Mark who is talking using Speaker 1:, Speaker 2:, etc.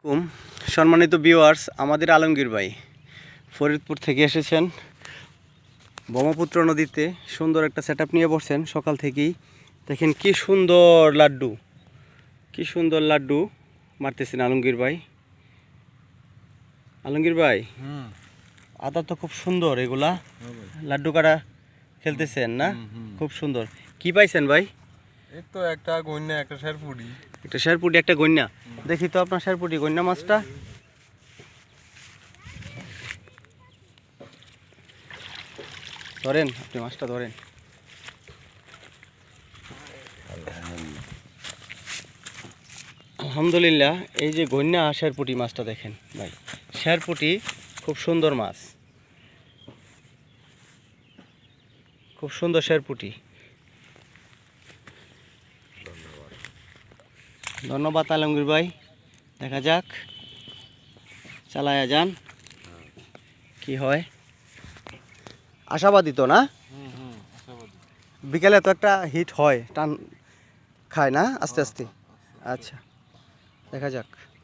Speaker 1: কুম সম্মানিত ভিউয়ার্স, আমাদের আলমগীর ভাই ফরিদপুর থেকে এসেছেন। ব্রহ্মপুত্র নদীতে সুন্দর একটা সেটআপ নিয়ে বসছেন সকাল থেকেই। দেখেন কি সুন্দর লাড্ডু, কি সুন্দর লাড্ডু মারতেছেন আলমগীর ভাই। আলমগীর ভাই, আদা তো খুব সুন্দর, এগুলা লাড্ডু কাটা খেলতেছেন না? খুব সুন্দর। কি পাইছেন ভাই?
Speaker 2: এই তো একটা গইন্না, একটা শেরপুটি।
Speaker 1: একটা শেরপুটি, একটা গইন্না। দেখি তো আপনার শেরপুটি গইন্না মাছটা। ধরেন, আপনি মাছটা ধরেন। আলহামদুলিল্লাহ। এই যে গইন্না শেরপুটি মাছটা দেখেন ভাই, শেরপুটি খুব সুন্দর মাছ, খুব সুন্দর শেরপুটি। ধন্যবাদ আলমগীর ভাই। দেখা যাক, চালায়া যান, কি হয়। আশাবাদী তো না? বিকেলে তো একটা হিট হয়, টান খায় না আস্তে আস্তে। আচ্ছা, দেখা যাক।